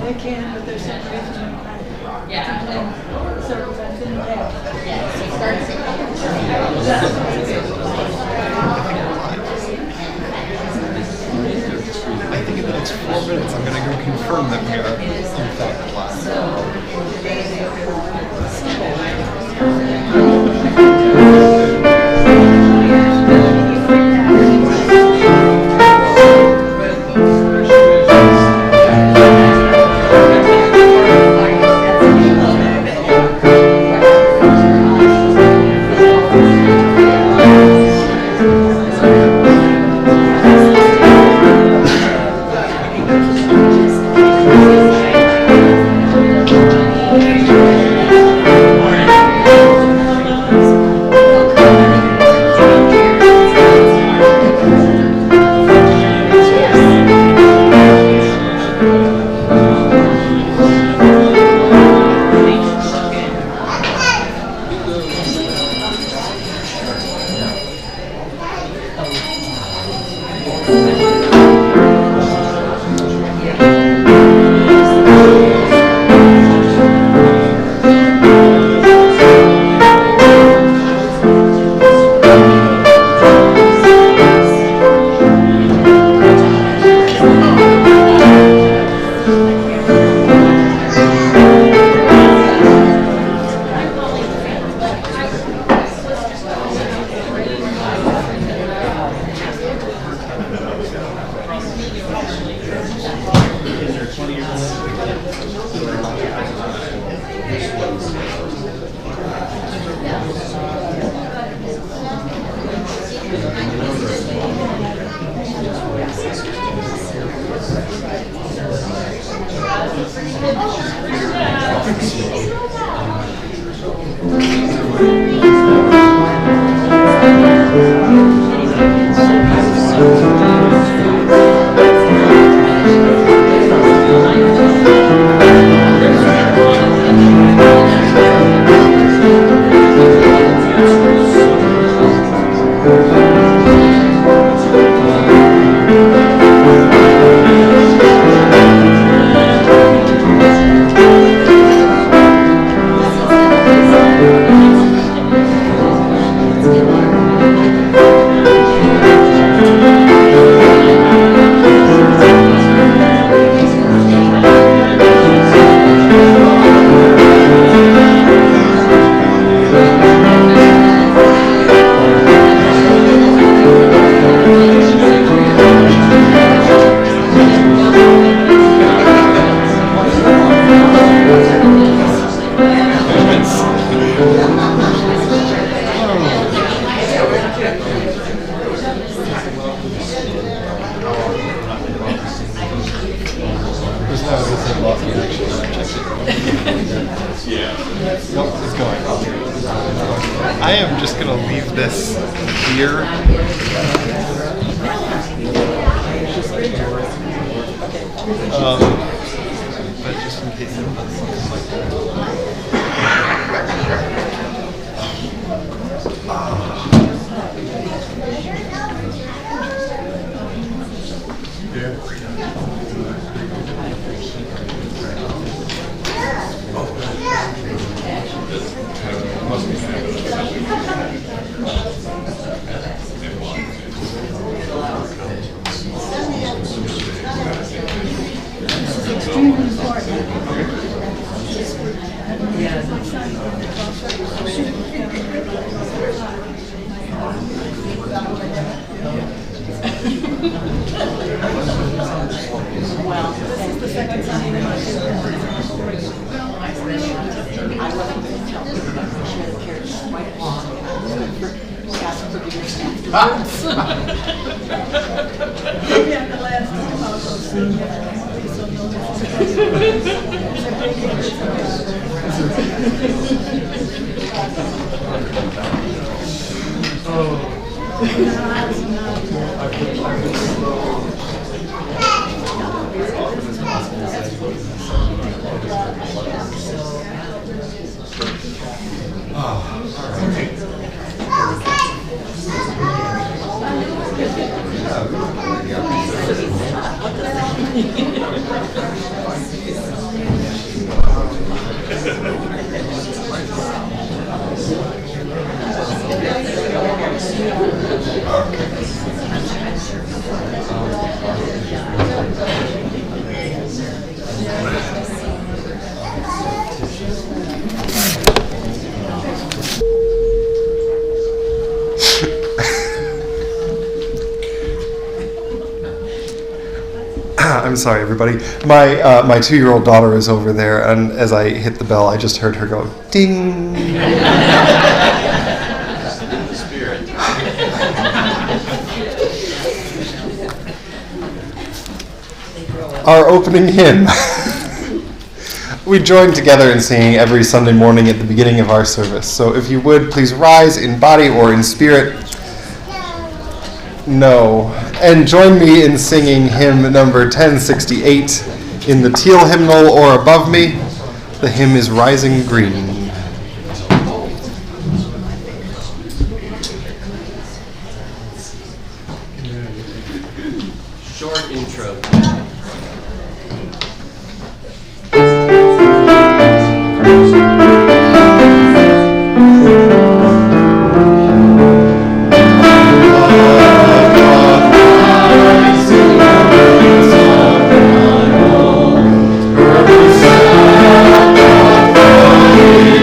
They can, but there's some reason. So that's in there. I think in the next 4 minutes I'm going to go confirm that we are in fact live. Nope, it's going. I am just going to leave this here. But just in case it I'm sorry, everybody. My 2-year-old daughter is over there, and as I hit the bell, I just heard her go, ding. Our opening hymn. We join together in singing every Sunday morning at the beginning of our service. So if you would, please rise in body or in spirit. No. And join me in singing hymn number 1068 in the Teal hymnal or above me. The hymn is Rising Green. Short intro. Thank you.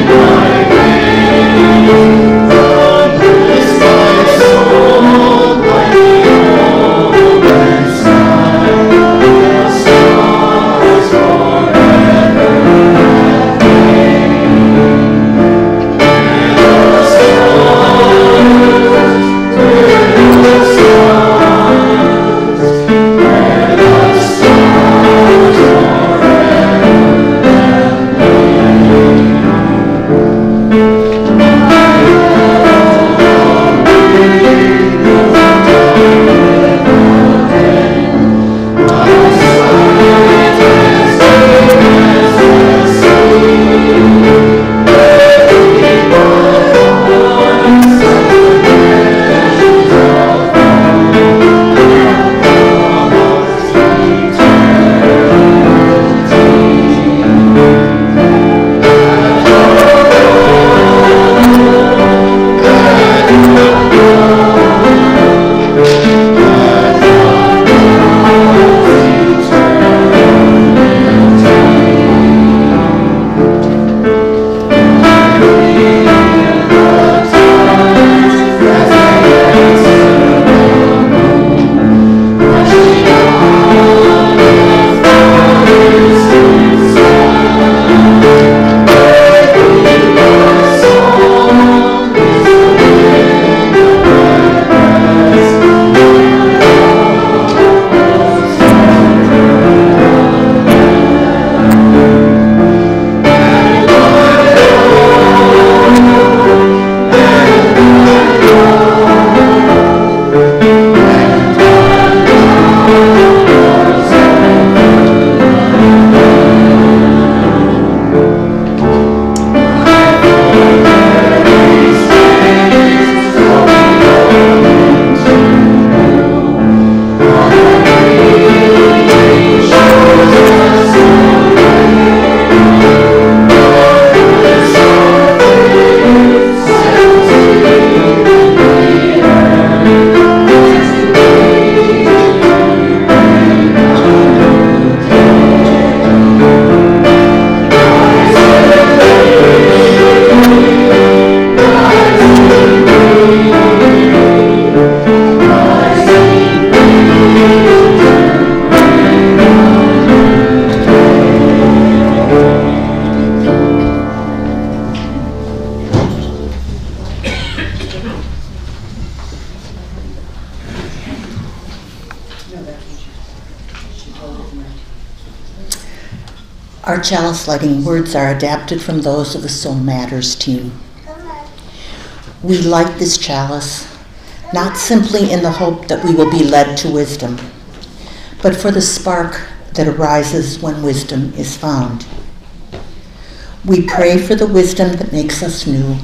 Our chalice lighting words are adapted from those of the Soul Matters team. We light this chalice not simply in the hope that we will be led to wisdom, but for the spark that arises when wisdom is found. We pray for the wisdom that makes us new.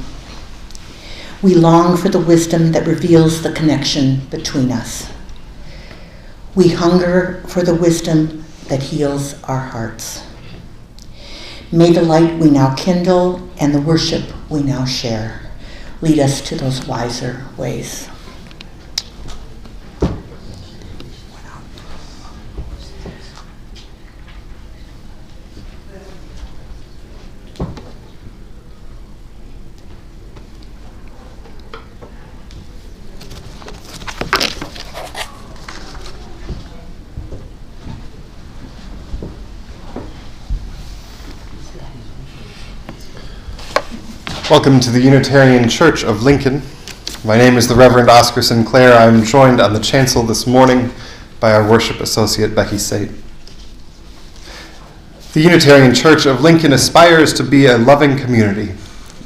We long for the wisdom that reveals the connection between us. We hunger for the wisdom that heals our hearts. May the light we now kindle and the worship we now share lead us to those wiser ways. Welcome to the Unitarian Church of Lincoln. My name is the Reverend Oscar Sinclair. I'm joined on the chancel this morning by our worship associate, Becky Sate. The Unitarian Church of Lincoln aspires to be a loving community,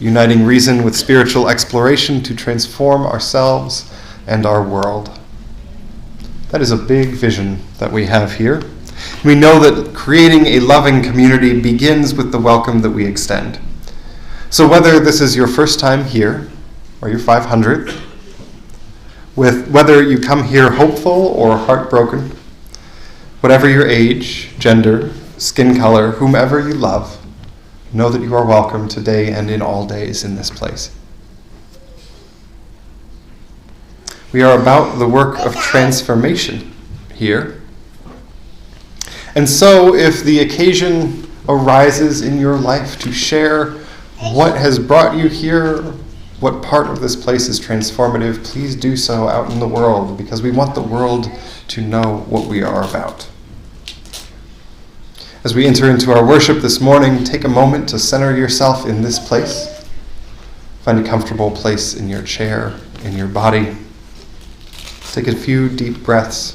uniting reason with spiritual exploration to transform ourselves and our world. That is a big vision that we have here. We know that creating a loving community begins with the welcome that we extend. So whether this is your first time here, or your 500th, whether you come here hopeful or heartbroken, whatever your age, gender, skin color, whomever you love, know that you are welcome today and in all days in this place. We are about the work of transformation here. And so if the occasion arises in your life to share what has brought you here, what part of this place is transformative, please do so out in the world, because we want the world to know what we are about. As we enter into our worship this morning, take a moment to center yourself in this place. Find a comfortable place in your chair, in your body. Take a few deep breaths,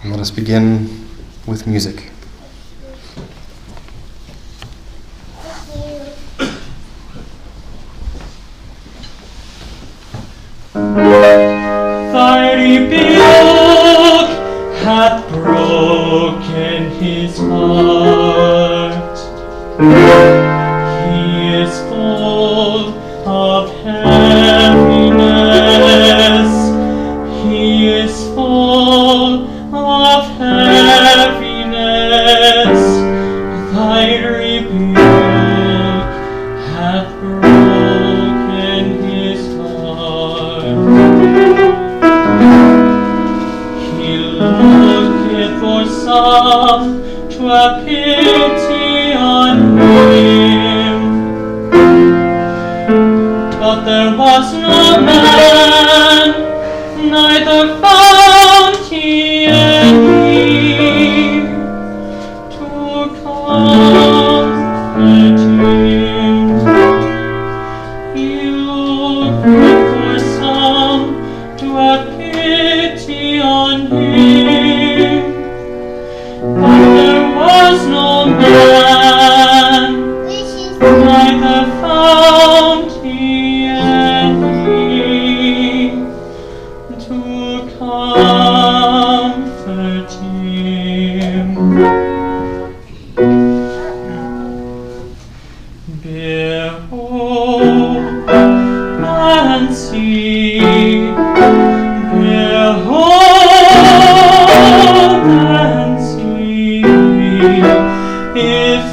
and let us begin with music. Thy rebuke hath broken his heart. He is full of heaviness. He is full of heaviness. Thy rebuke hath broken his heart. He looketh for some to have pity on him, but there was no man, neither found he any to comfort him. He looketh for some to have pity on him, but there was no man, neither found he any to comfort him. Behold and see, behold and see, if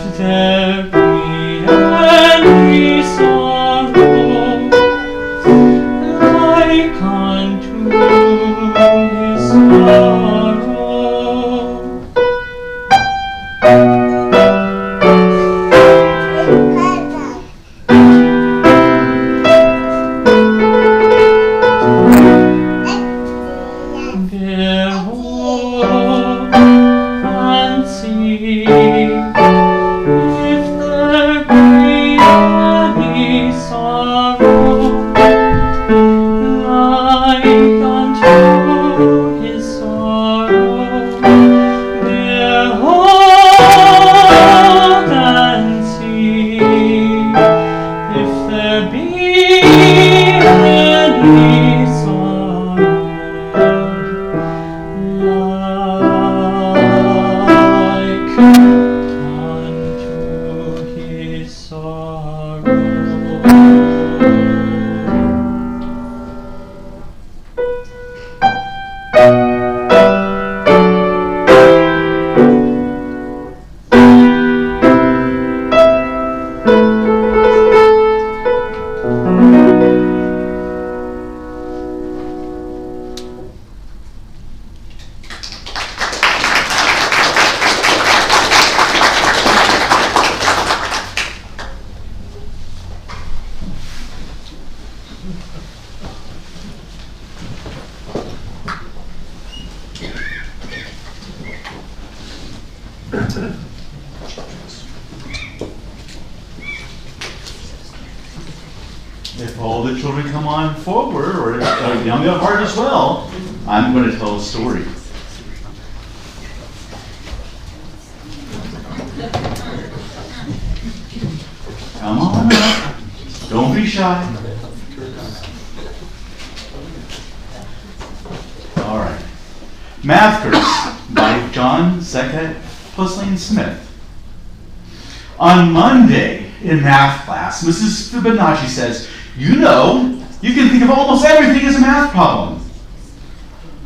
all the children come on forward, or young at heart as well, I'm going to tell a story. Come on up. Don't be shy. All right. Math Curse by John Zekat Puslane Smith. On Monday in math class, Mrs. Fibonacci says, you know, you can think of almost everything as a math problem.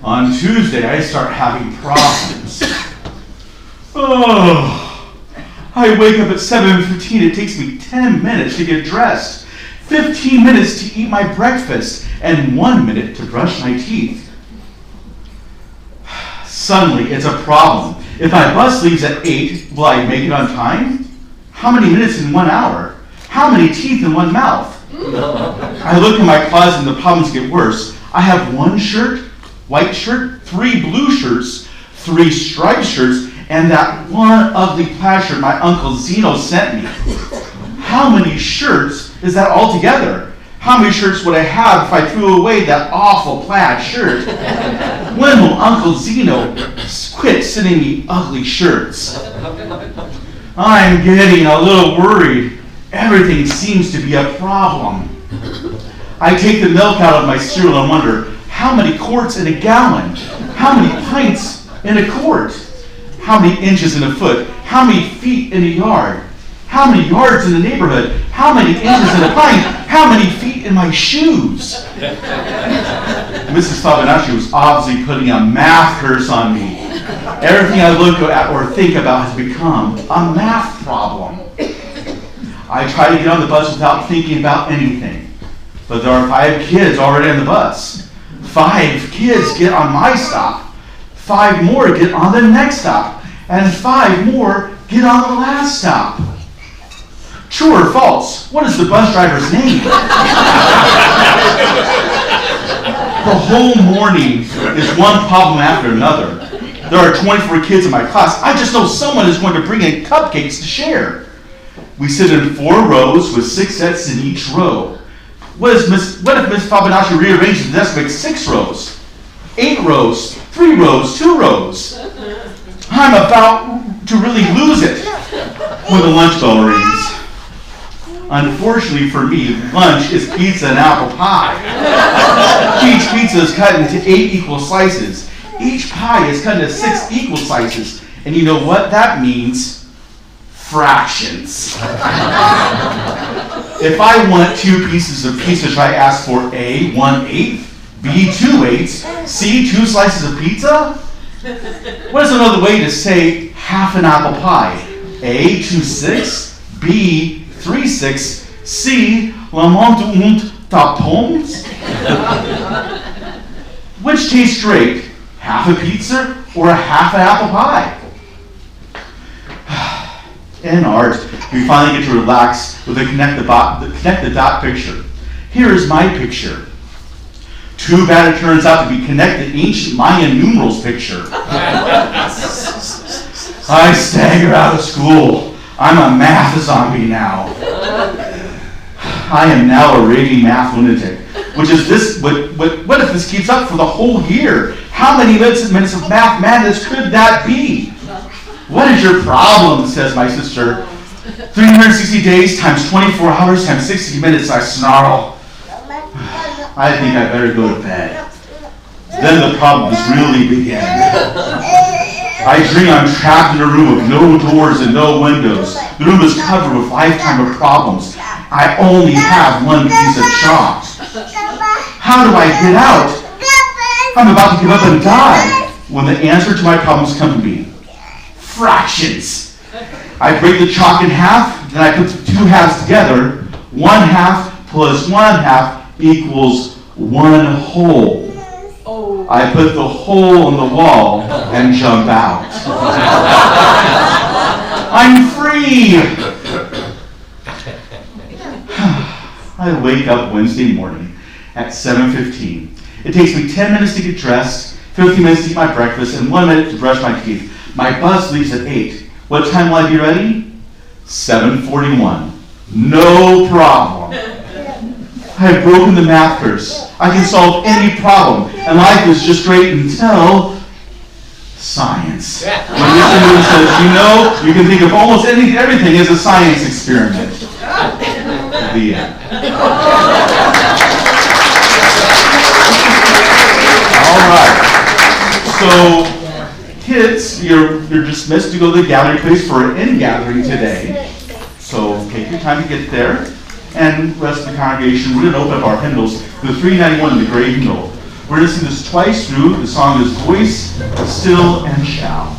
On Tuesday, I start having problems. Oh, I wake up at 7:15. It takes me 10 minutes to get dressed, 15 minutes to eat my breakfast, and 1 minute to brush my teeth. Suddenly, it's a problem. If my bus leaves at 8, will I make it on time? How many minutes in 1 hour? How many teeth in one mouth? I look in my closet and the problems get worse. I have 1 shirt, white shirt, 3 blue shirts, 3 striped shirts, and that 1 ugly plaid shirt my Uncle Zeno sent me. How many shirts is that altogether? How many shirts would I have if I threw away that awful plaid shirt? When will Uncle Zeno quit sending me ugly shirts? I'm getting a little worried. Everything seems to be a problem. I take the milk out of my cereal and wonder, how many quarts in a gallon? How many pints in a quart? How many inches in a foot? How many feet in a yard? How many yards in the neighborhood? How many inches in a pint? How many feet in my shoes? Mrs. Fibonacci was obviously putting a math curse on me. Everything I look at or think about has become a math problem. I try to get on the bus without thinking about anything. But there are 5 kids already on the bus. 5 kids get on my stop. 5 more get on the next stop. And 5 more get on the last stop. True or false? What is the bus driver's name? The whole morning is one problem after another. There are 24 kids in my class. I just know someone is going to bring in cupcakes to share. We sit in 4 rows with 6 sets in each row. What if Miss Fibonacci rearranges the desk to make 6 rows? 8 rows, 3 rows, 2 rows. I'm about to really lose it when the lunch bell rings. Unfortunately for me, lunch is pizza and apple pie. Each pizza is cut into 8 equal slices. Each pie is cut into 6 equal slices. And you know what that means? Fractions. If I want 2 pieces of pizza, should I ask for A, 1/8, B, 2/8, C, 2 slices of pizza? What is another way to say half an apple pie? A, 2/6, B, 3/6, C, la monte und tapons? Which tastes great? Half a pizza or a half an apple pie? In art, we finally get to relax with a connect the dot picture. Here is my picture. Too bad it turns out to be connect the ancient Mayan numerals picture. I stagger out of school. I'm a math zombie now. I am now a raving math lunatic. What if this keeps up for the whole year? How many minutes of math madness could that be? What is your problem, says my sister. 360 days times 24 hours times 60 minutes, I snarl. I think I better go to bed. Then the problems really begin. I dream I'm trapped in a room with no doors and no windows. The room is covered with lifetime of problems. I only have 1 piece of chalk. How do I get out? I'm about to give up and die when the answer to my problems come to me. Fractions. I break the chalk in half, then I put the 2 halves together. 1/2 plus 1/2 equals 1 whole. I put the hole in the wall and jump out. I'm free! I wake up Wednesday morning at 7:15. It takes me 10 minutes to get dressed, 15 minutes to eat my breakfast, and 1 minute to brush my teeth. My bus leaves at 8. What time will I be ready? 7:41. No problem. I have broken the math curse. I can solve any problem, and life is just great until science. When Mr. Moon says, you can think of almost everything as a science experiment. The end. All right. So, kids, you're dismissed to go to the gathering place for an in-gathering today. So take your time to get there. And the rest of the congregation, we're going to open up our hymnals, the 391 in the grade hymnal. We're going to sing this twice through. The song is Voice, Still, and Shall.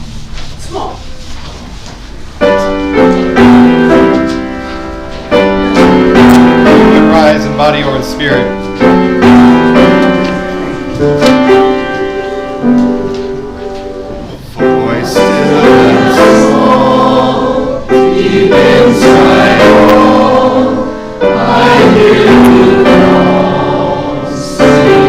Small. Rise in body or in spirit. Voice still and small, deep inside all, I hear you call, sing.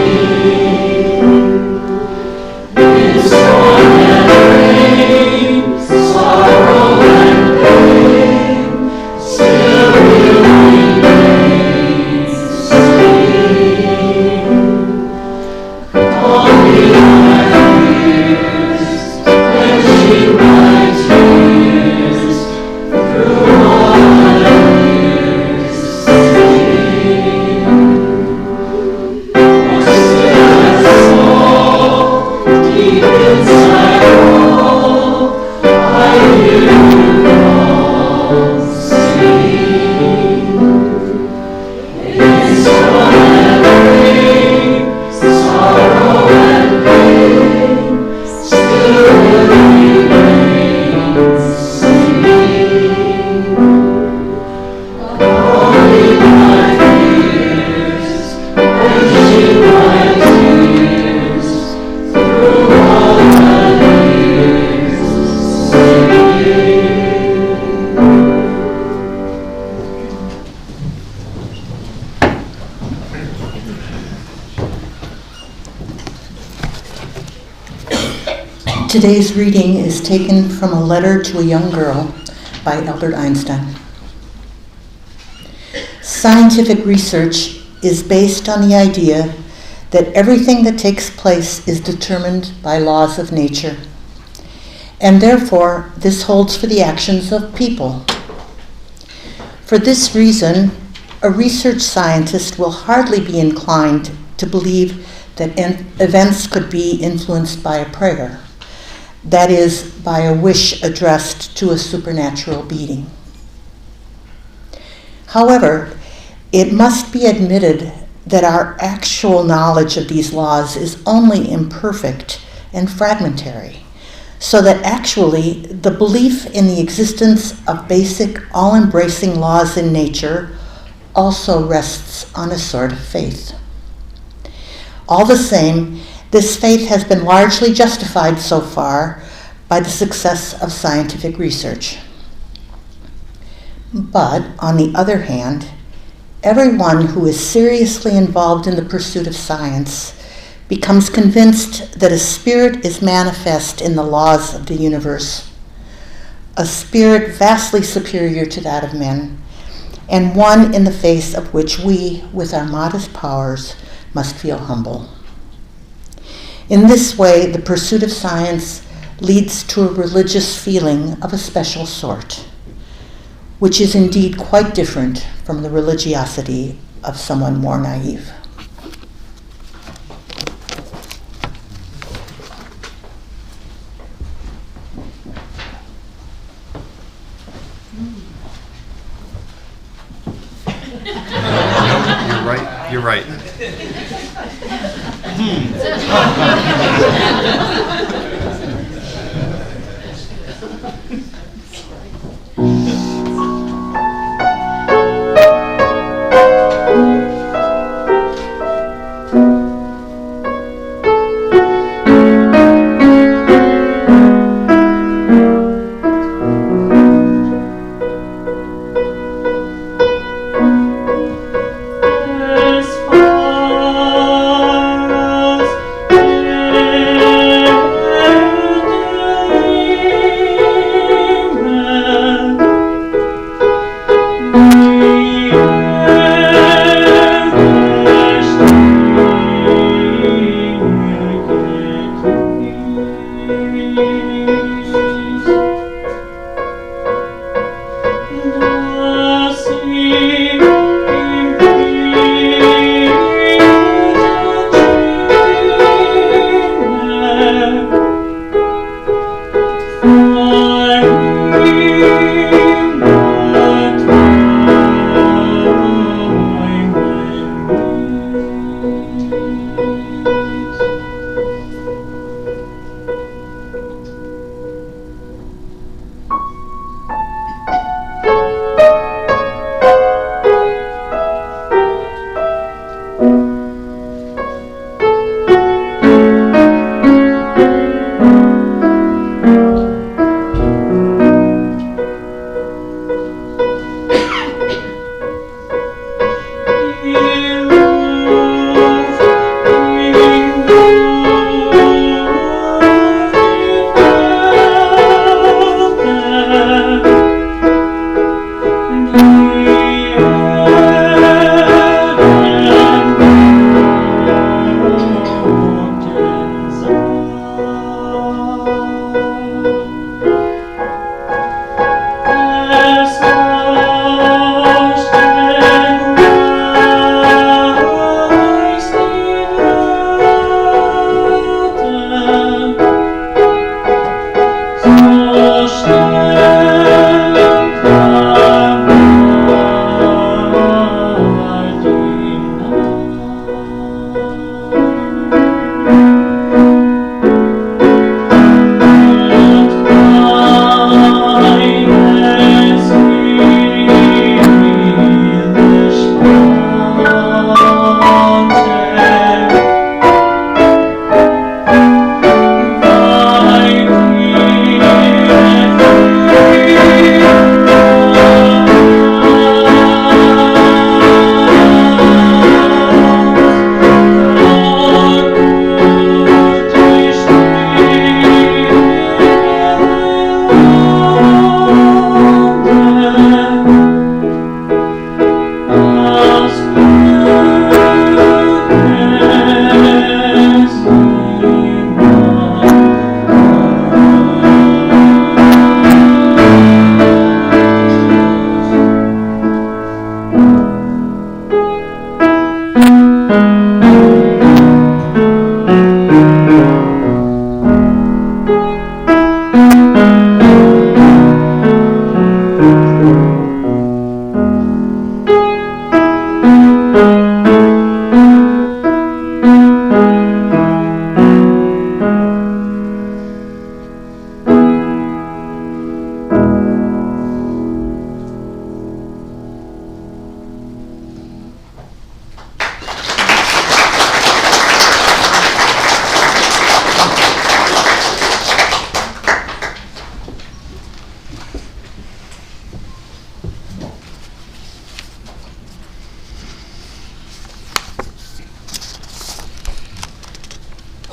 In storm and rain, sorrow and pain, still will remain, sing. Only my ears, quenching my tears, through all the years, sing. Still and small, deep inside all, I hear you call, sing. In storm and rain, sorrow and pain, still will remain, sing. Calling my fears, quenching my tears, through all the years, Today's reading is taken from a letter to a young girl by Albert Einstein. Scientific research is based on the idea that everything that takes place is determined by laws of nature, and therefore this holds for the actions of people. For this reason, a research scientist will hardly be inclined to believe that events could be influenced by a prayer, that is, by a wish addressed to a supernatural being. However, it must be admitted that our actual knowledge of these laws is only imperfect and fragmentary, so that actually the belief in the existence of basic, all-embracing laws in nature also rests on a sort of faith. All the same, this faith has been largely justified so far by the success of scientific research. But, on the other hand, everyone who is seriously involved in the pursuit of science becomes convinced that a spirit is manifest in the laws of the universe, a spirit vastly superior to that of men, and one in the face of which we, with our modest powers, must feel humble. In this way, the pursuit of science leads to a religious feeling of a special sort, which is indeed quite different from the religiosity of someone more naive. You're right. As far as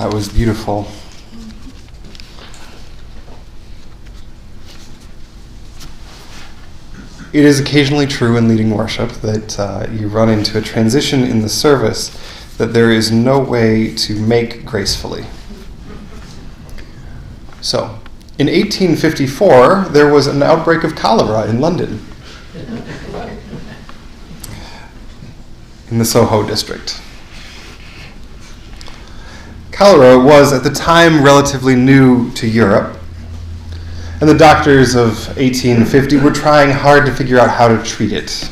That was beautiful. It is occasionally true in leading worship that you run into a transition in the service that there is no way to make gracefully. So, in 1854, there was an outbreak of cholera in London, in the Soho district. Cholera was, at the time, relatively new to Europe, and the doctors of 1850 were trying hard to figure out how to treat it.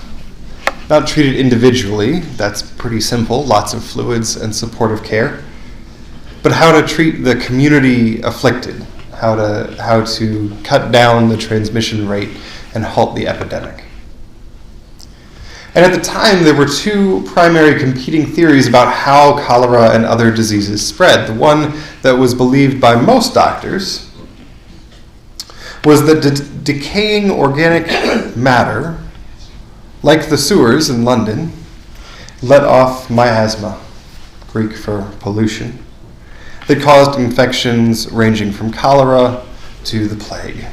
Not treat it individually, that's pretty simple, lots of fluids and supportive care, but how to treat the community afflicted, how to cut down the transmission rate and halt the epidemic. And at the time, there were two primary competing theories about how cholera and other diseases spread. The one that was believed by most doctors was that decaying organic matter, like the sewers in London, let off miasma, Greek for pollution, that caused infections ranging from cholera to the plague,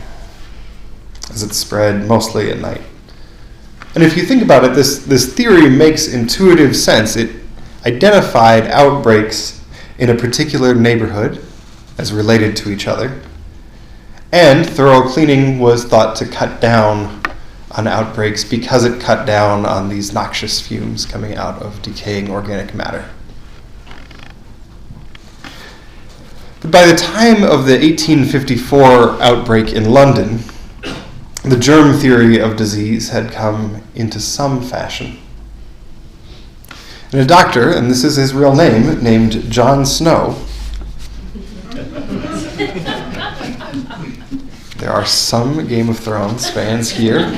as it spread mostly at night. And if you think about it, this theory makes intuitive sense. It identified outbreaks in a particular neighborhood as related to each other, and thorough cleaning was thought to cut down on outbreaks because it cut down on these noxious fumes coming out of decaying organic matter. But by the time of the 1854 outbreak in London, the germ theory of disease had come into some fashion. And a doctor, and this is his real name, named John Snow. There are some Game of Thrones fans here.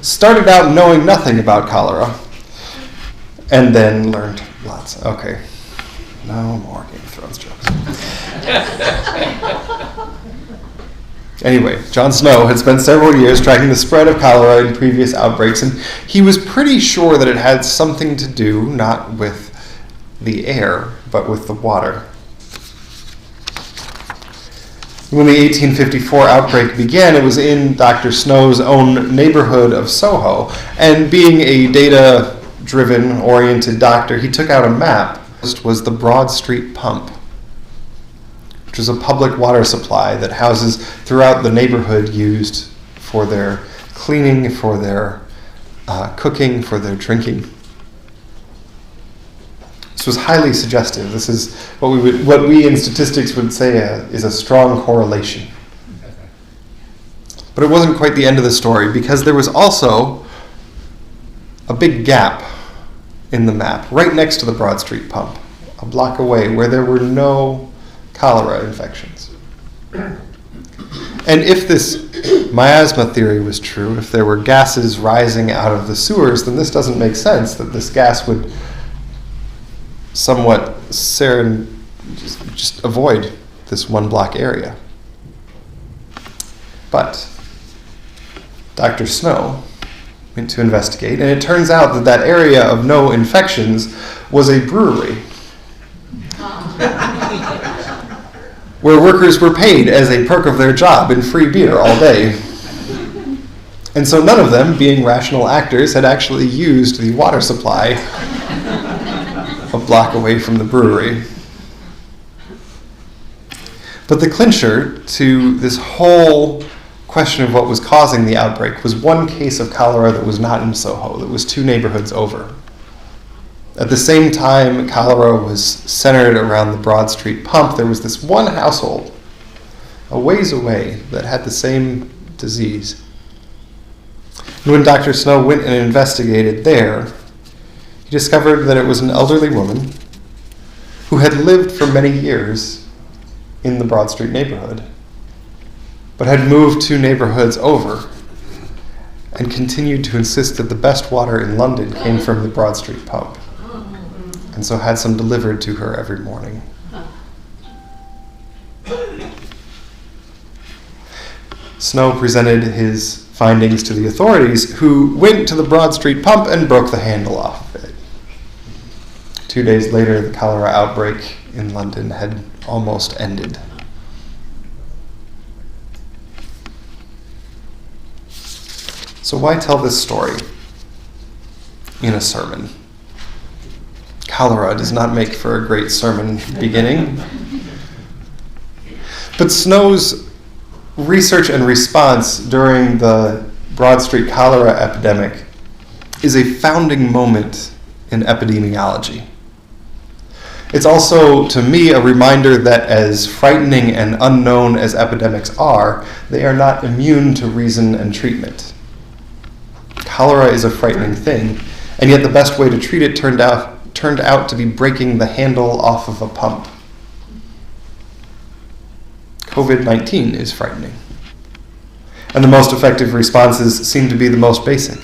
Started out knowing nothing about cholera, and then learned lots. Okay, no more Game of Thrones jokes. Anyway, John Snow had spent several years tracking the spread of cholera in previous outbreaks, and he was pretty sure that it had something to do, not with the air, but with the water. When the 1854 outbreak began, it was in Dr. Snow's own neighborhood of Soho, and being a data-driven, oriented doctor, he took out a map. This was the Broad Street Pump, which is a public water supply that houses throughout the neighborhood used for their cleaning, for their cooking, for their drinking. This was highly suggestive. This is what we in statistics would say is a strong correlation. But it wasn't quite the end of the story, because there was also a big gap in the map right next to the Broad Street Pump, a block away, where there were no cholera infections. And if this miasma theory was true, if there were gases rising out of the sewers, then this doesn't make sense that this gas would somewhat just avoid this one block area. But Dr. Snow went to investigate, and it turns out that that area of no infections was a brewery where workers were paid as a perk of their job in free beer all day. And so none of them, being rational actors, had actually used the water supply a block away from the brewery. But the clincher to this whole question of what was causing the outbreak was one case of cholera that was not in Soho, that was 2 neighborhoods over. At the same time cholera was centered around the Broad Street Pump, there was this one household a ways away that had the same disease. And when Dr. Snow went and investigated there, he discovered that it was an elderly woman who had lived for many years in the Broad Street neighborhood, but had moved 2 neighborhoods over and continued to insist that the best water in London came from the Broad Street Pump, and so had some delivered to her every morning. Snow presented his findings to the authorities, who went to the Broad Street Pump and broke the handle off of it. 2 days later, the cholera outbreak in London had almost ended. So why tell this story in a sermon? Cholera does not make for a great sermon beginning. But Snow's research and response during the Broad Street cholera epidemic is a founding moment in epidemiology. It's also, to me, a reminder that as frightening and unknown as epidemics are, they are not immune to reason and treatment. Cholera is a frightening thing, and yet the best way to treat it turned out to be breaking the handle off of a pump. COVID-19 is frightening. And the most effective responses seem to be the most basic.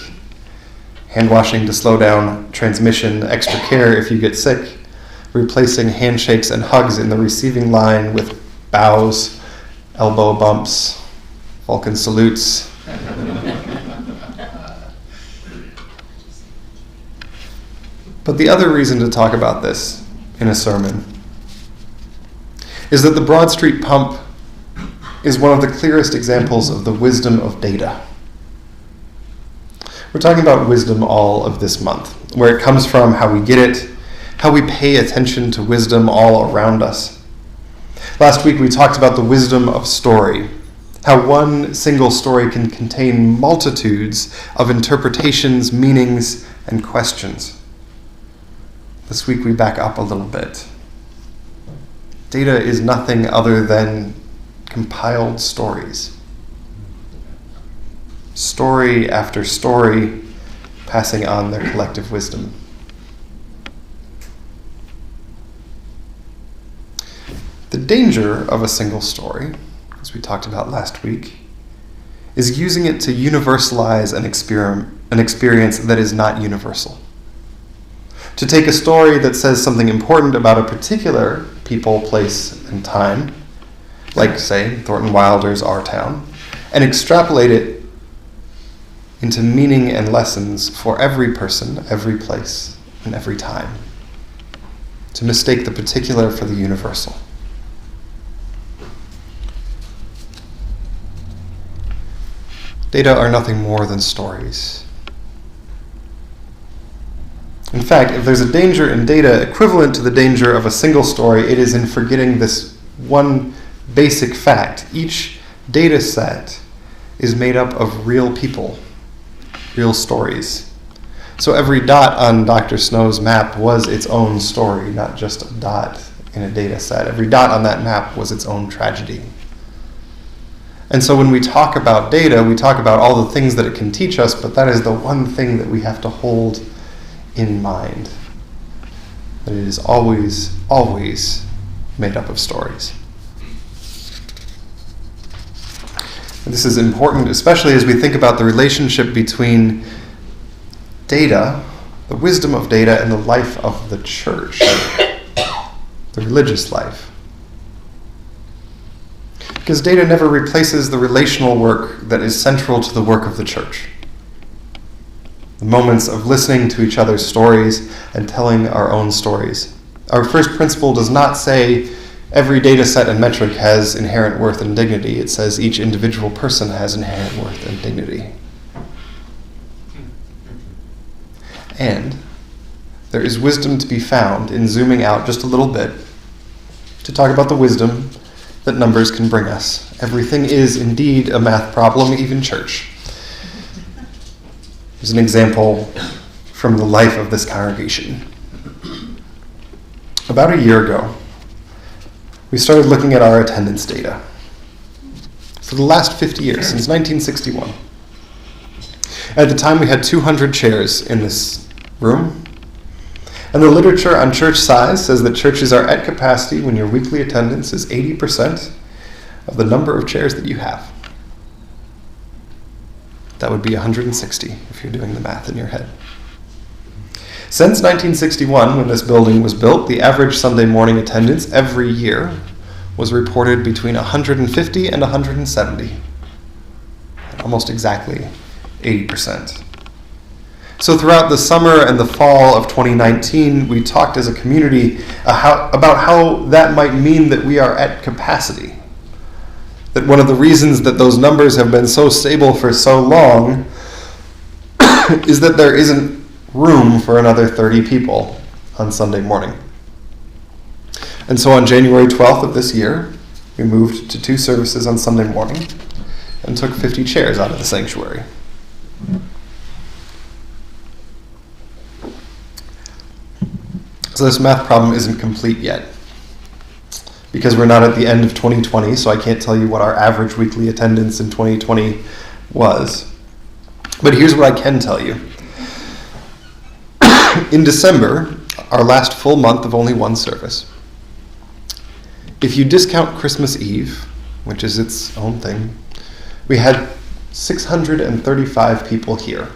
Hand washing to slow down transmission, extra care if you get sick, replacing handshakes and hugs in the receiving line with bows, elbow bumps, Vulcan salutes. But the other reason to talk about this in a sermon is that the Broad Street pump is one of the clearest examples of the wisdom of data. We're talking about wisdom all of this month, where it comes from, how we get it, how we pay attention to wisdom all around us. Last week we talked about the wisdom of story, how one single story can contain multitudes of interpretations, meanings, and questions. This week we back up a little bit. Data is nothing other than compiled stories. Story after story, passing on their collective wisdom. The danger of a single story, as we talked about last week, is using it to universalize an experience that is not universal. To take a story that says something important about a particular people, place, and time, like, say, Thornton Wilder's Our Town, and extrapolate it into meaning and lessons for every person, every place, and every time. To mistake the particular for the universal. Data are nothing more than stories. In fact, if there's a danger in data equivalent to the danger of a single story, it is in forgetting this one basic fact. Each data set is made up of real people, real stories. So every dot on Dr. Snow's map was its own story, not just a dot in a data set. Every dot on that map was its own tragedy. And so when we talk about data, we talk about all the things that it can teach us, but that is the one thing that we have to hold in mind. That it is always, always made up of stories. And this is important, especially as we think about the relationship between data, the wisdom of data, and the life of the church, the religious life. Because data never replaces the relational work that is central to the work of the church. The moments of listening to each other's stories and telling our own stories. Our first principle does not say every data set and metric has inherent worth and dignity. It says each individual person has inherent worth and dignity. And there is wisdom to be found in zooming out just a little bit to talk about the wisdom that numbers can bring us. Everything is indeed a math problem, even church. Here's an example from the life of this congregation. About a year ago, we started looking at our attendance data for the last 50 years, since 1961. At the time, we had 200 chairs in this room, and the literature on church size says that churches are at capacity when your weekly attendance is 80% of the number of chairs that you have. That would be 160 if you're doing the math in your head. Since 1961, when this building was built, the average Sunday morning attendance every year was reported between 150 and 170. Almost exactly 80%. So throughout the summer and the fall of 2019, we talked as a community about how that might mean that we are at capacity. That one of the reasons that those numbers have been so stable for so long is that there isn't room for another 30 people on Sunday morning. And so on January 12th of this year, we moved to 2 services on Sunday morning and took 50 chairs out of the sanctuary. So this math problem isn't complete yet, because we're not at the end of 2020, so I can't tell you what our average weekly attendance in 2020 was. But here's what I can tell you. In December, our last full month of only 1 service, if you discount Christmas Eve, which is its own thing, we had 635 people here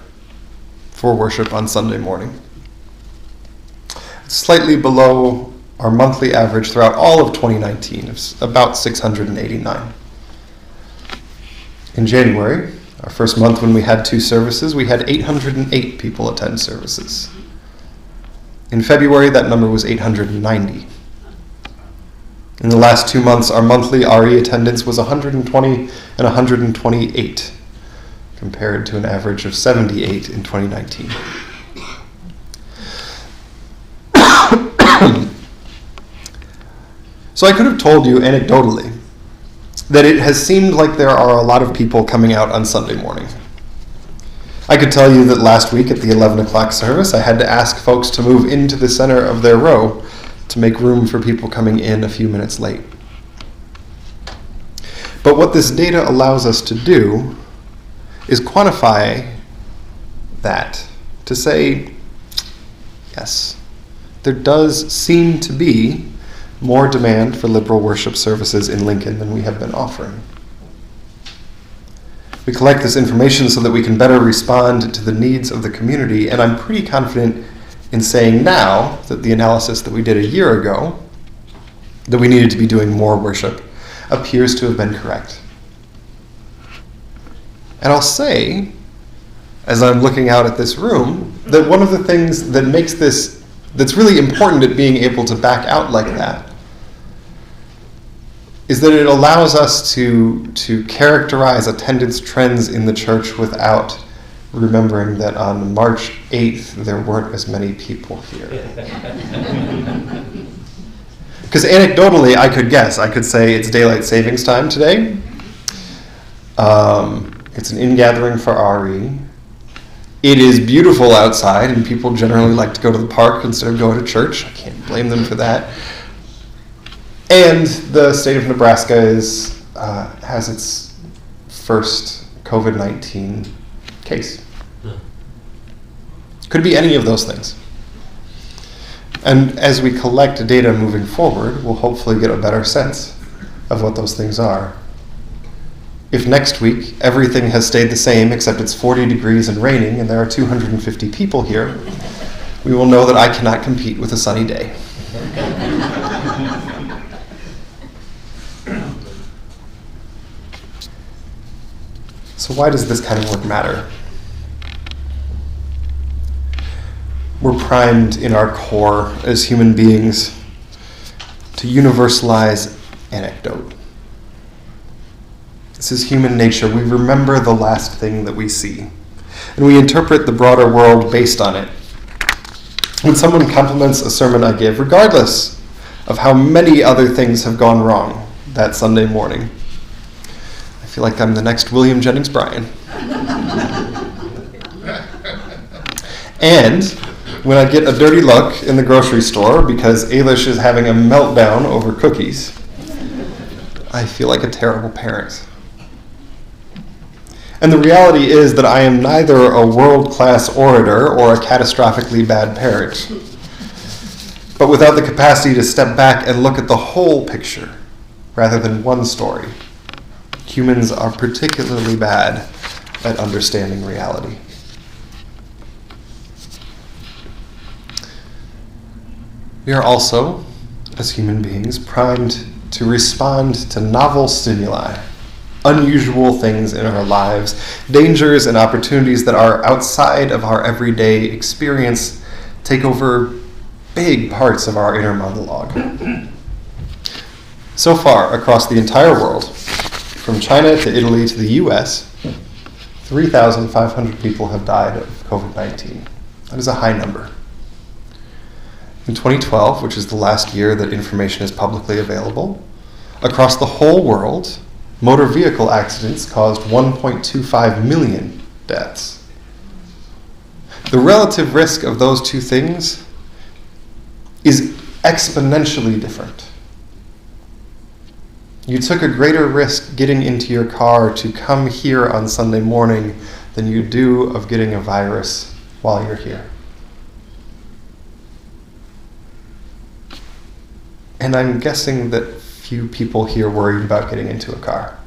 for worship on Sunday morning. It's slightly below our monthly average throughout all of 2019 of about 689. In January, our first month when we had 2 services, we had 808 people attend services. In February, that number was 890. In the last 2 months, our monthly RE attendance was 120 and 128, compared to an average of 78 in 2019. So I could have told you anecdotally that it has seemed like there are a lot of people coming out on Sunday morning. I could tell you that last week at the 11 o'clock service, I had to ask folks to move into the center of their row to make room for people coming in a few minutes late. But what this data allows us to do is quantify that, to say, yes, there does seem to be more demand for liberal worship services in Lincoln than we have been offering. We collect this information so that we can better respond to the needs of the community, and I'm pretty confident in saying now that the analysis that we did a year ago, that we needed to be doing more worship, appears to have been correct. And I'll say, as I'm looking out at this room, that one of the things that makes this, that's really important at being able to back out like that, is that it allows us to characterize attendance trends in the church without remembering that on March 8th there weren't as many people here. Because anecdotally, I could guess. I could say it's daylight savings time today. It's an ingathering for RE. It is beautiful outside, and people generally like to go to the park instead of going to church. I can't blame them for that. And the state of Nebraska has its first COVID-19 case. Could be any of those things. And as we collect data moving forward, we'll hopefully get a better sense of what those things are. If next week everything has stayed the same except it's 40 degrees and raining and there are 250 people here, we will know that I cannot compete with a sunny day. So why does this kind of work matter? We're primed in our core as human beings to universalize anecdote. This is human nature. We remember the last thing that we see, and we interpret the broader world based on it. When someone compliments a sermon I give, regardless of how many other things have gone wrong that Sunday morning, I feel like I'm the next William Jennings Bryan. And when I get a dirty look in the grocery store because Ailish is having a meltdown over cookies, I feel like a terrible parent. And the reality is that I am neither a world-class orator or a catastrophically bad parent. But without the capacity to step back and look at the whole picture rather than one story, humans are particularly bad at understanding reality. We are also, as human beings, primed to respond to novel stimuli, unusual things in our lives, dangers and opportunities that are outside of our everyday experience, take over big parts of our inner monologue. So far, across the entire world, from China to Italy to the US, 3,500 people have died of COVID-19. That is a high number. In 2012, which is the last year that information is publicly available, across the whole world, motor vehicle accidents caused 1.25 million deaths. The relative risk of those two things is exponentially different. You took a greater risk getting into your car to come here on Sunday morning than you do of getting a virus while you're here. And I'm guessing that few people here worried about getting into a car.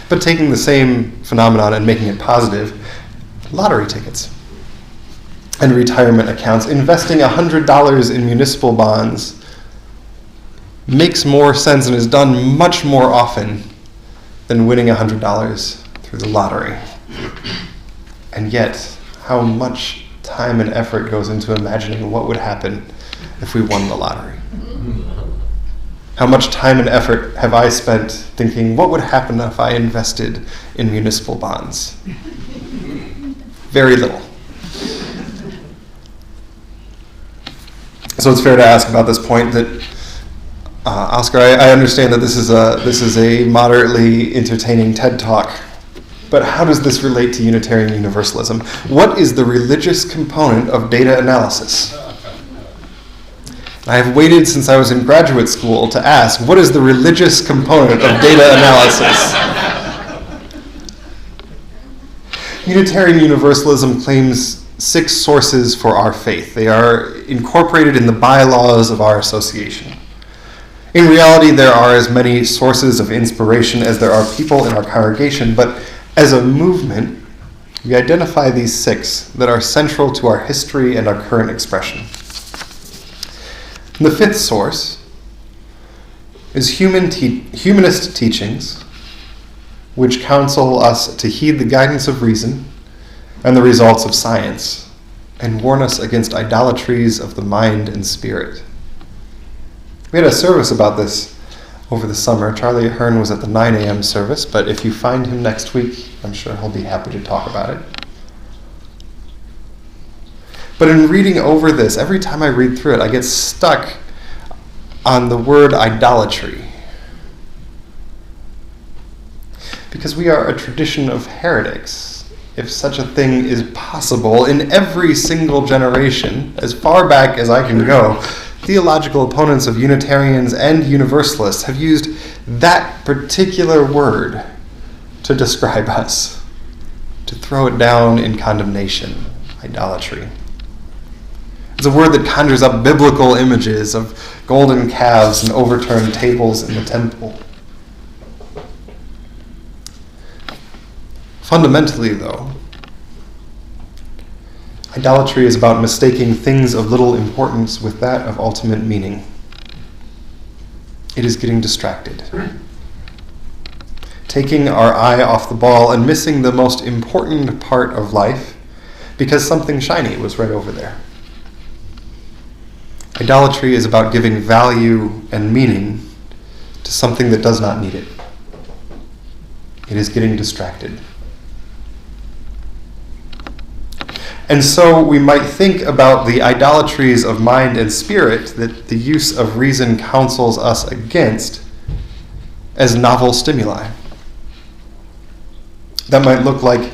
But taking the same phenomenon and making it positive, lottery tickets and retirement accounts, investing $100 in municipal bonds makes more sense and is done much more often than winning $100 through the lottery. And yet, how much time and effort goes into imagining what would happen if we won the lottery? How much time and effort have I spent thinking, what would happen if I invested in municipal bonds? Very little. So it's fair to ask about this point that, Oscar, I understand that this is a moderately entertaining TED Talk, but how does this relate to Unitarian Universalism? What is the religious component of data analysis? I have waited since I was in graduate school to ask, what is the religious component of data analysis? Unitarian Universalism claims 6 sources for our faith. They are incorporated in the bylaws of our association. In reality, there are as many sources of inspiration as there are people in our congregation, but as a movement, we identify these 6 that are central to our history and our current expression. The 5th source is humanist teachings, which counsel us to heed the guidance of reason and the results of science, and warn us against idolatries of the mind and spirit. We had a service about this over the summer. Charlie Ahern was at the 9 a.m. service, but if you find him next week, I'm sure he'll be happy to talk about it. But in reading over this, every time I read through it, I get stuck on the word idolatry. Because we are a tradition of heretics, if such a thing is possible. In every single generation, as far back as I can go, theological opponents of Unitarians and Universalists have used that particular word to describe us, to throw it down in condemnation, idolatry. It's a word that conjures up biblical images of golden calves and overturned tables in the temple. Fundamentally, though, idolatry is about mistaking things of little importance with that of ultimate meaning. It is getting distracted, taking our eye off the ball and missing the most important part of life because something shiny was right over there. Idolatry is about giving value and meaning to something that does not need it. It is getting distracted. And so we might think about the idolatries of mind and spirit that the use of reason counsels us against as novel stimuli. That might look like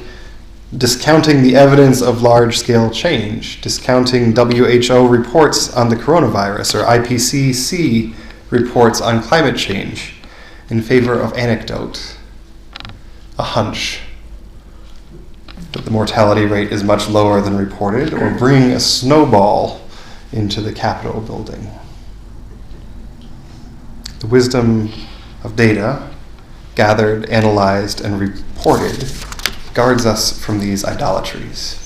discounting the evidence of large-scale change, discounting WHO reports on the coronavirus or IPCC reports on climate change in favor of anecdote, a hunch that the mortality rate is much lower than reported, or bringing a snowball into the Capitol building. The wisdom of data, gathered, analyzed, and reported, guards us from these idolatries.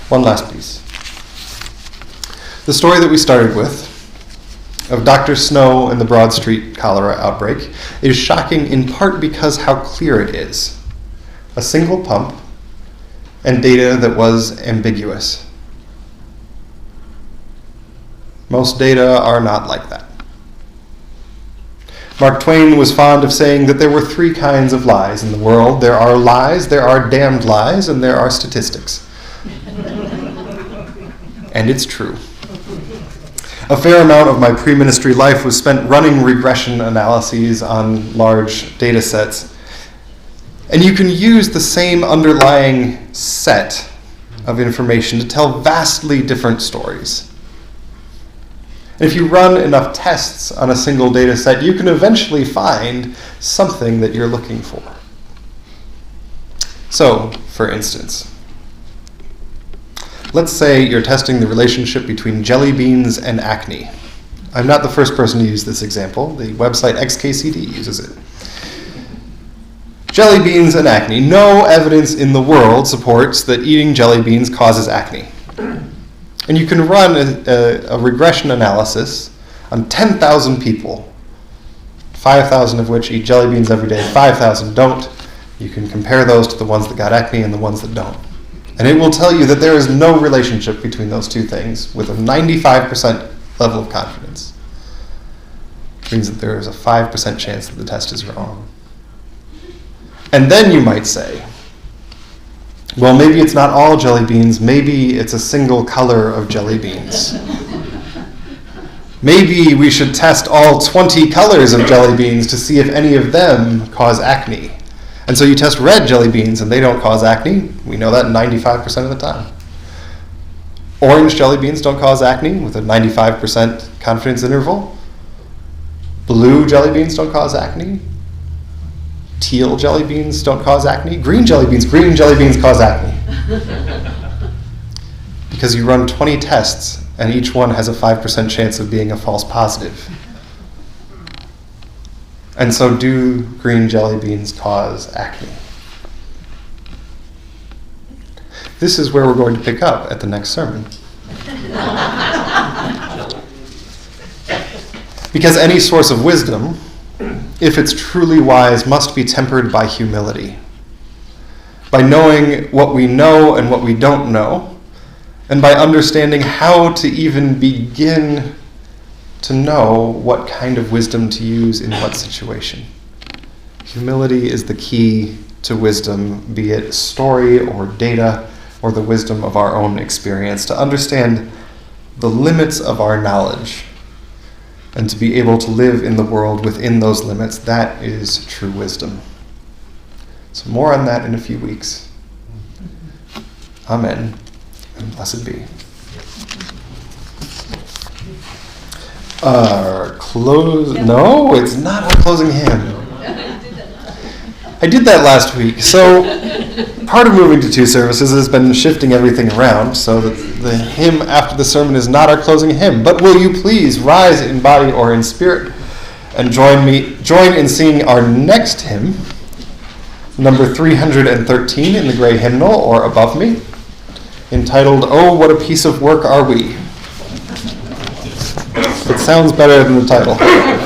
One last piece. The story that we started with of Dr. Snow and the Broad Street cholera outbreak is shocking in part because how clear it is. A single pump and data that was ambiguous. Most data are not like that. Mark Twain was fond of saying that there were three kinds of lies in the world. There are lies, there are damned lies, and there are statistics. And it's true. A fair amount of my pre-ministry life was spent running regression analyses on large data sets. And you can use the same underlying set of information to tell vastly different stories. And if you run enough tests on a single data set, you can eventually find something that you're looking for. So, for instance, let's say you're testing the relationship between jelly beans and acne. I'm not the first person to use this example. The website XKCD uses it. Jelly beans and acne. No evidence in the world supports that eating jelly beans causes acne. And you can run a regression analysis on 10,000 people, 5,000 of which eat jelly beans every day, 5,000 don't. You can compare those to the ones that got acne and the ones that don't. And it will tell you that there is no relationship between those two things with a 95% level of confidence. Which means that there is a 5% chance that the test is wrong. And then you might say, well, maybe it's not all jelly beans, maybe it's a single color of jelly beans. Maybe we should test all 20 colors of jelly beans to see if any of them cause acne. And so you test red jelly beans and they don't cause acne. We know that 95% of the time. Orange jelly beans don't cause acne with a 95% confidence interval. Blue jelly beans don't cause acne. Teal jelly beans don't cause acne. Green jelly beans cause acne. Because you run 20 tests and each one has a 5% chance of being a false positive. And so do green jelly beans cause acne? This is where we're going to pick up at the next sermon. Because any source of wisdom, if it's truly wise, must be tempered by humility. By knowing what we know and what we don't know, and by understanding how to even begin to know what kind of wisdom to use in what situation. Humility is the key to wisdom, be it story or data or the wisdom of our own experience, to understand the limits of our knowledge and to be able to live in the world within those limits. That is true wisdom. So more on that in a few weeks. Amen, and blessed be. No, it's not our closing hymn. I did that last week. So part of moving to 2 services has been shifting everything around so that the hymn after the sermon is not our closing hymn. But will you please rise in body or in spirit and join in singing our next hymn, number 313 in the gray hymnal or above me, entitled, "Oh, What a Piece of Work Are We?" It sounds better than the title. Oh,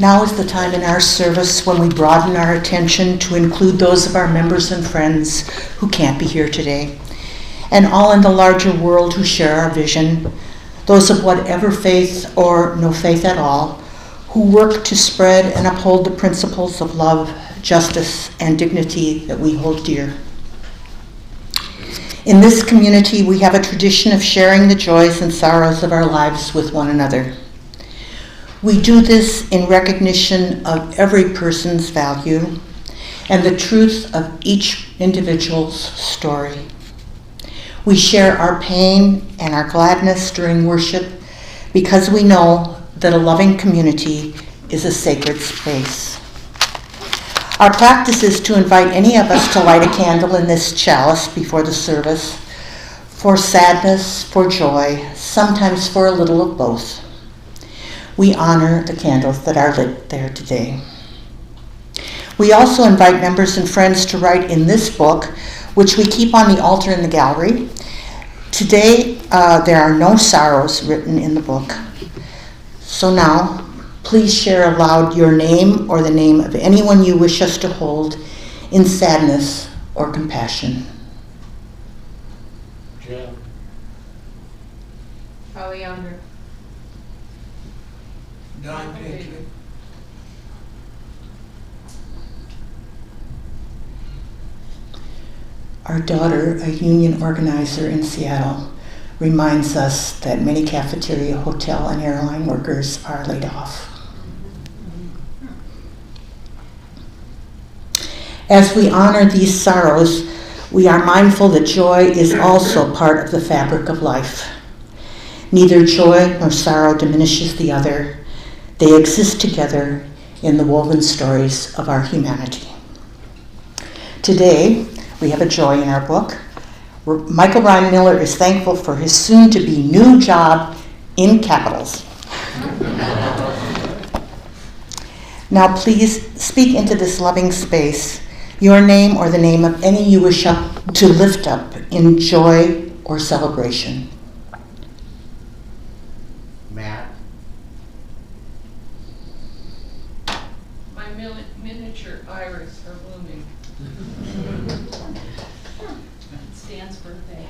Now is the time in our service when we broaden our attention to include those of our members and friends who can't be here today, and all in the larger world who share our vision, those of whatever faith or no faith at all, who work to spread and uphold the principles of love, justice, and dignity that we hold dear. In this community, we have a tradition of sharing the joys and sorrows of our lives with one another. We do this in recognition of every person's value and the truth of each individual's story. We share our pain and our gladness during worship because we know that a loving community is a sacred space. Our practice is to invite any of us to light a candle in this chalice before the service, for sadness, for joy, sometimes for a little of both. We honor the candles that are lit there today. We also invite members and friends to write in this book, which we keep on the altar in the gallery. Today, there are no sorrows written in the book. So now, please share aloud your name or the name of anyone you wish us to hold in sadness or compassion. Jim. Oleander. Don Patriot. Our daughter, a union organizer in Seattle, reminds us that many cafeteria, hotel, and airline workers are laid off. As we honor these sorrows, we are mindful that joy is also part of the fabric of life. Neither joy nor sorrow diminishes the other. They exist together in the woven stories of our humanity. Today, we have a joy in our book. Michael Ryan Miller is thankful for his soon-to-be new job in capitals. Now please speak into this loving space your name or the name of any you wish to lift up in joy or celebration. Matt. My miniature iris are blooming. Stan's birthday.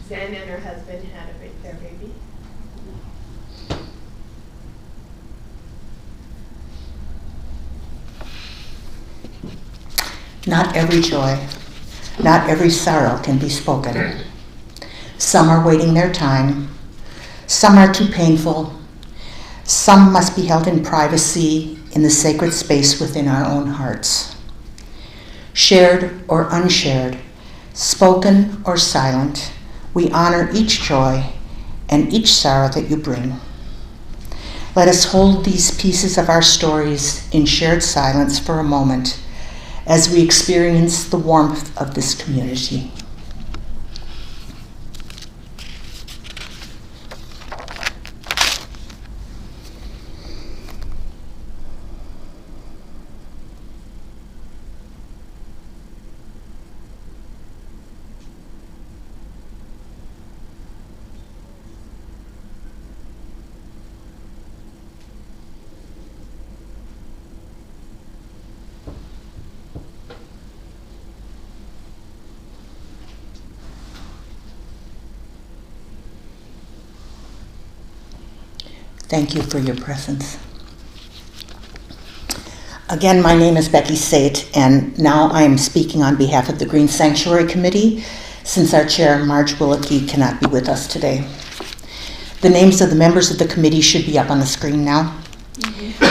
Zen and her husband had their baby. Not every joy, not every sorrow can be spoken. Some are waiting their time. Some are too painful. Some must be held in privacy in the sacred space within our own hearts. Shared or unshared, spoken or silent, we honor each joy and each sorrow that you bring. Let us hold these pieces of our stories in shared silence for a moment as we experience the warmth of this community. Thank you for your presence. Again, my name is Becky Sate, and now I am speaking on behalf of the Green Sanctuary Committee, since our chair, Marge Willicke, cannot be with us today. The names of the members of the committee should be up on the screen now.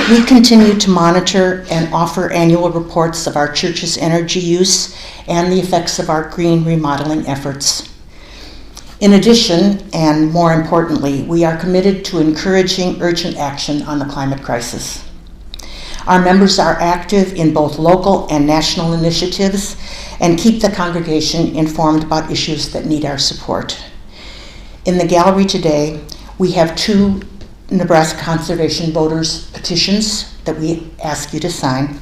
We continue to monitor and offer annual reports of our church's energy use and the effects of our green remodeling efforts. In addition, and more importantly, we are committed to encouraging urgent action on the climate crisis. Our members are active in both local and national initiatives and keep the congregation informed about issues that need our support. In the gallery today, we have 2 Nebraska Conservation Voters petitions that we ask you to sign.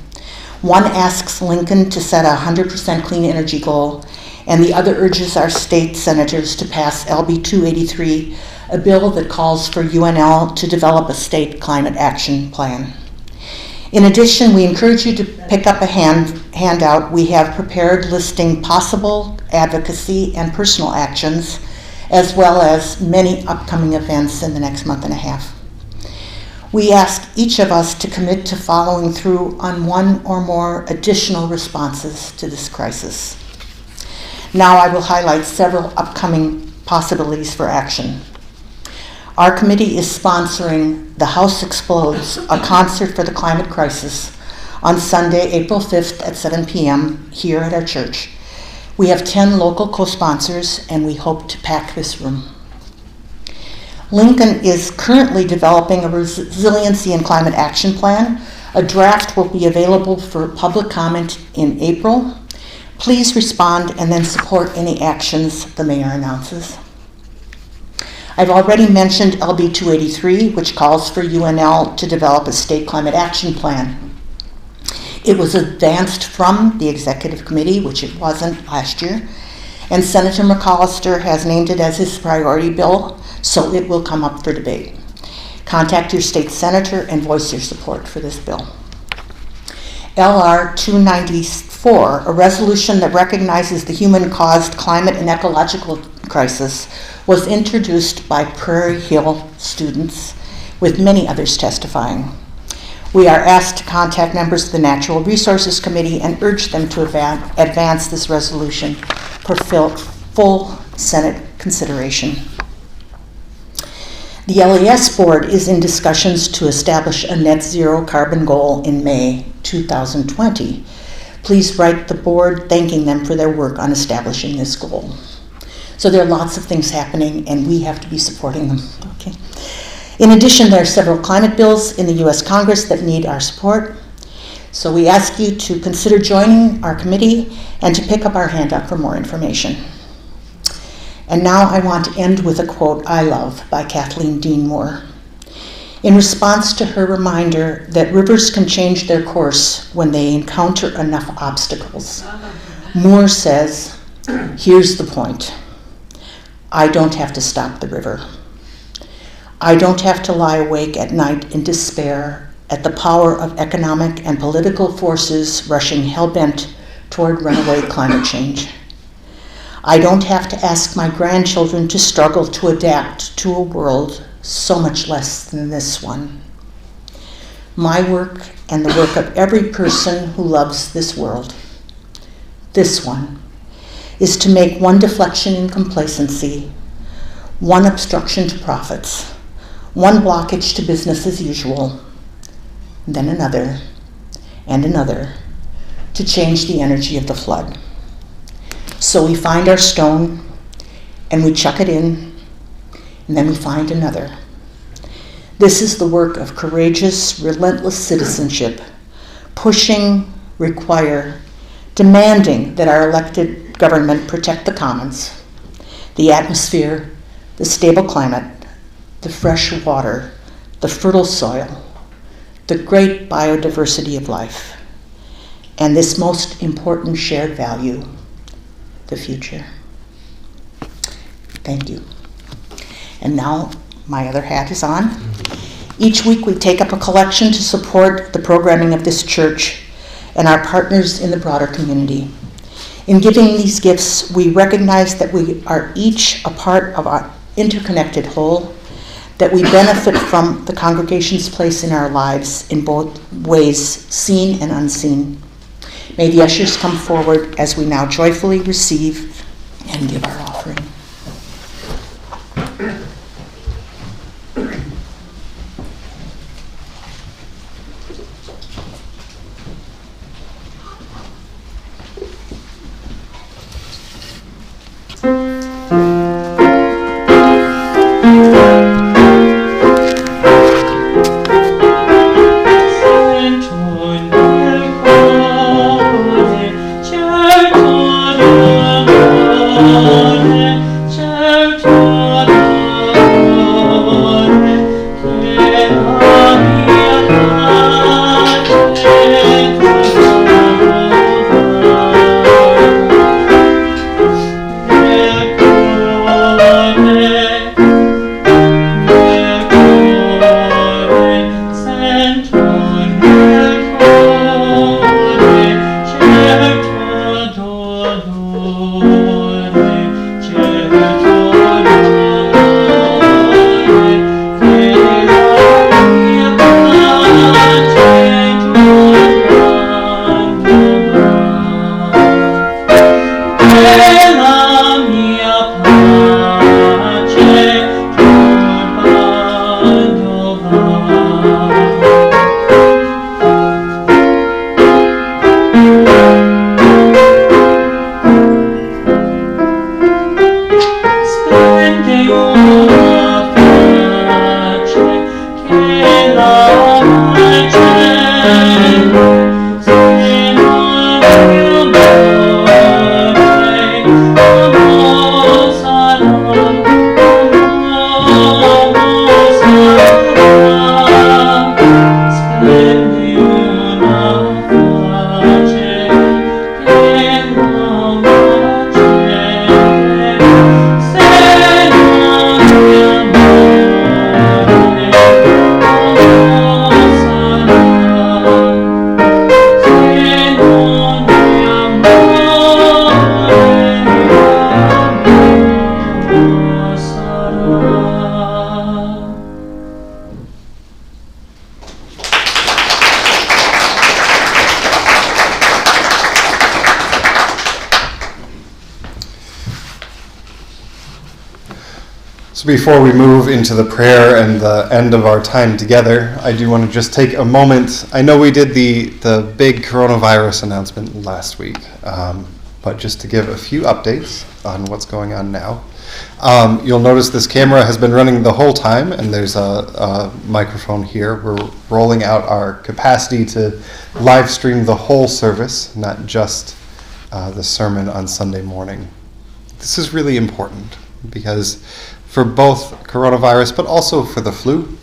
One asks Lincoln to set a 100% clean energy goal, and the other urges our state senators to pass LB 283, a bill that calls for UNL to develop a state climate action plan. In addition, we encourage you to pick up a handout we have prepared listing possible advocacy and personal actions, as well as many upcoming events in the next month and a half. We ask each of us to commit to following through on one or more additional responses to this crisis. Now I will highlight several upcoming possibilities for action. Our committee is sponsoring The House Explodes, a concert for the climate crisis, on Sunday, April 5th at 7 p.m. here at our church. We have 10 local co-sponsors, and we hope to pack this room. Lincoln is currently developing a resiliency and climate action plan. A draft will be available for public comment in April. Please respond and then support any actions the mayor announces. I've already mentioned LB 283, which calls for UNL to develop a state climate action plan. It was advanced from the executive committee, which it wasn't last year, and Senator McAllister has named it as his priority bill, so it will come up for debate. Contact your state senator and voice your support for this bill. LR 294, a resolution that recognizes the human-caused climate and ecological crisis, was introduced by Prairie Hill students, with many others testifying. We are asked to contact members of the Natural Resources Committee and urge them to advance this resolution for full Senate consideration. The LES board is in discussions to establish a net zero carbon goal in May 2020. Please write the board thanking them for their work on establishing this goal. So there are lots of things happening, and we have to be supporting them. Okay. In addition, there are several climate bills in the U.S. Congress that need our support. So we ask you to consider joining our committee and to pick up our handout for more information. And now I want to end with a quote I love by Kathleen Dean Moore. In response to her reminder that rivers can change their course when they encounter enough obstacles, Moore says, here's the point. I don't have to stop the river. I don't have to lie awake at night in despair at the power of economic and political forces rushing hell-bent toward runaway climate change. I don't have to ask my grandchildren to struggle to adapt to a world so much less than this one. My work and the work of every person who loves this world, this one, is to make one deflection in complacency, one obstruction to profits, one blockage to business as usual, then another, and another, to change the energy of the flood. So we find our stone, and we chuck it in, and then we find another. This is the work of courageous, relentless citizenship, pushing, require, demanding that our elected government protect the commons, the atmosphere, the stable climate, the fresh water, the fertile soil, the great biodiversity of life, and this most important shared value, the future. Thank you. And now my other hat is on. Each week we take up a collection to support the programming of this church and our partners in the broader community. In giving these gifts, we recognize that we are each a part of our interconnected whole, that we benefit from the congregation's place in our lives in both ways, seen and unseen. May the ushers come forward as we now joyfully receive and give our offering. Oh So before we move into the prayer and the end of our time together, I do want to just take a moment. I know we did the big coronavirus announcement last week, but just to give a few updates on what's going on now. You'll notice this camera has been running the whole time, and there's a microphone here. We're rolling out our capacity to live stream the whole service, not just the sermon on Sunday morning. This is really important because for both coronavirus, but also for the flu,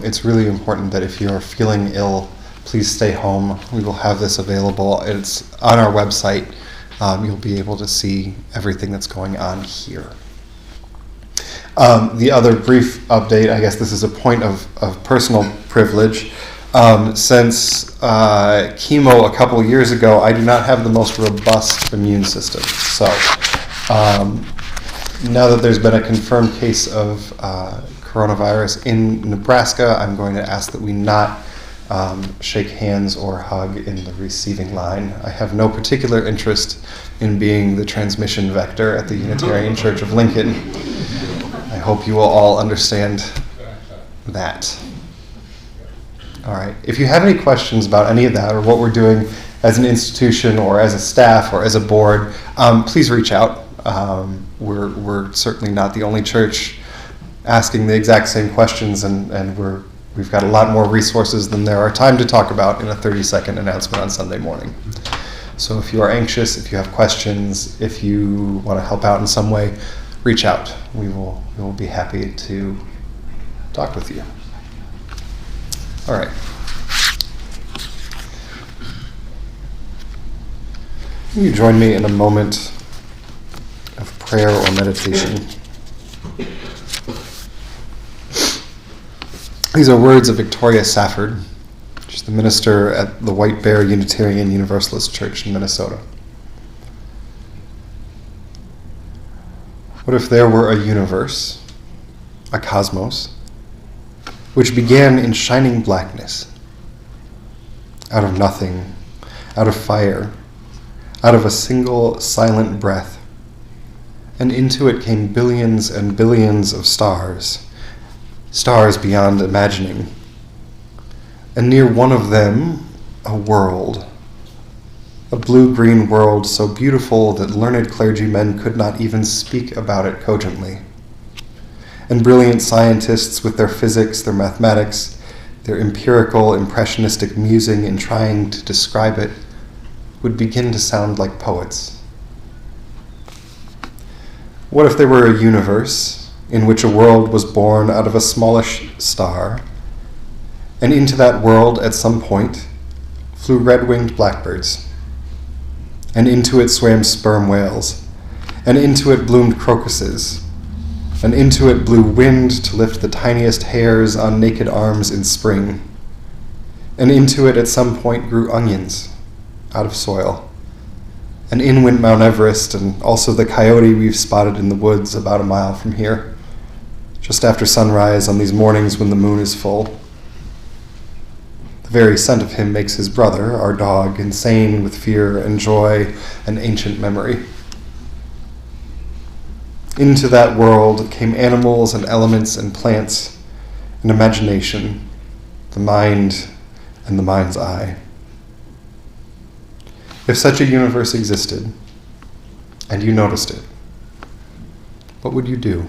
it's really important that if you're feeling ill, please stay home. We will have this available. It's on our website. You'll be able to see everything that's going on here. The other brief update, I guess this is a point of personal privilege. Since chemo a couple years ago, I do not have the most robust immune system. So now that there's been a confirmed case of coronavirus in Nebraska, I'm going to ask that we not shake hands or hug in the receiving line. I have no particular interest in being the transmission vector at the Unitarian Church of Lincoln. I hope you will all understand that. All right. If you have any questions about any of that or what we're doing as an institution or as a staff or as a board, please reach out. We're certainly not the only church asking the exact same questions, and we've got a lot more resources than there are time to talk about in a 30-second announcement on Sunday morning. So if you are anxious, if you have questions, if you want to help out in some way, reach out. We will be happy to talk with you. All right. Will you join me in a moment of prayer or meditation? These are words of Victoria Safford. She's the minister at the White Bear Unitarian Universalist Church in Minnesota. What if there were a universe, a cosmos, which began in shining blackness, out of nothing, out of fire, out of a single silent breath, and into it came billions and billions of stars, stars beyond imagining, and near one of them, a world, a blue-green world so beautiful that learned clergymen could not even speak about it cogently. And brilliant scientists with their physics, their mathematics, their empirical, impressionistic musing in trying to describe it would begin to sound like poets. What if there were a universe in which a world was born out of a smallish star, and into that world at some point flew red-winged blackbirds, and into it swam sperm whales, and into it bloomed crocuses, and into it blew wind to lift the tiniest hairs on naked arms in spring, and into it at some point grew onions out of soil, and in went Mount Everest and also the coyote we've spotted in the woods about a mile from here, just after sunrise on these mornings when the moon is full. The very scent of him makes his brother, our dog, insane with fear and joy and ancient memory. Into that world came animals and elements and plants and imagination, the mind and the mind's eye. If such a universe existed, and you noticed it, what would you do?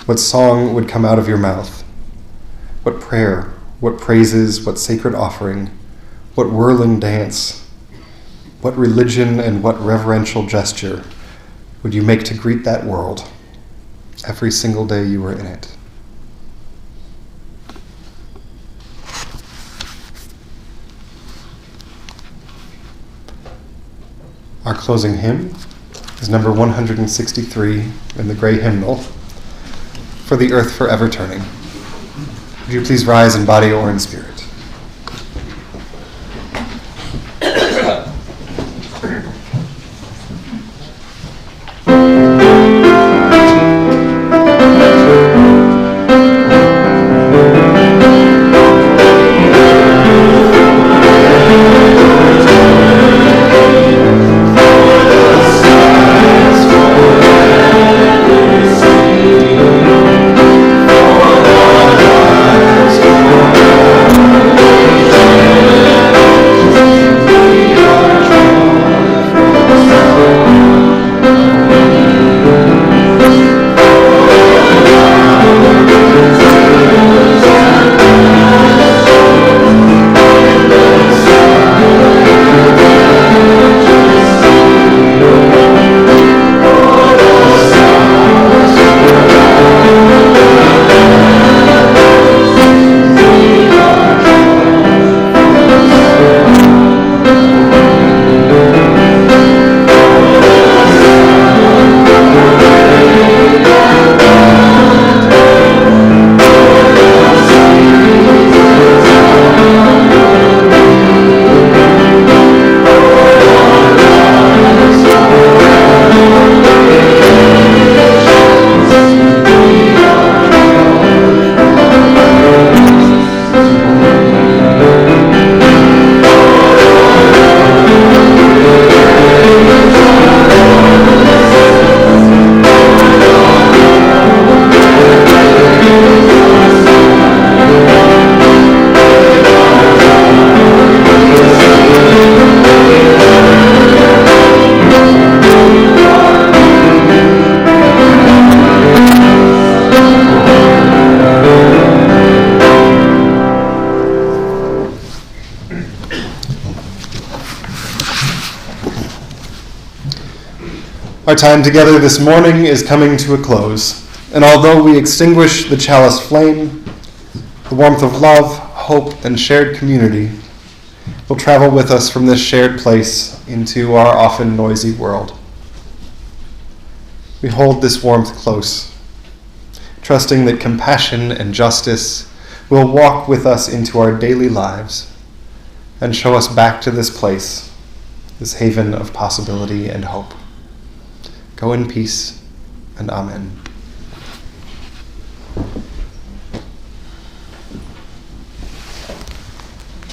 What song would come out of your mouth? What prayer, what praises, what sacred offering, what whirling dance, what religion and what reverential gesture would you make to greet that world every single day you were in it? Our closing hymn is number 163 in the Gray Hymnal, For the Earth Forever Turning. Would you please rise in body or in spirit? Thank you. Our time together this morning is coming to a close, and although we extinguish the chalice flame, the warmth of love, hope, and shared community will travel with us from this shared place into our often noisy world. We hold this warmth close, trusting that compassion and justice will walk with us into our daily lives and show us back to this place, this haven of possibility and hope. Go in peace, and amen.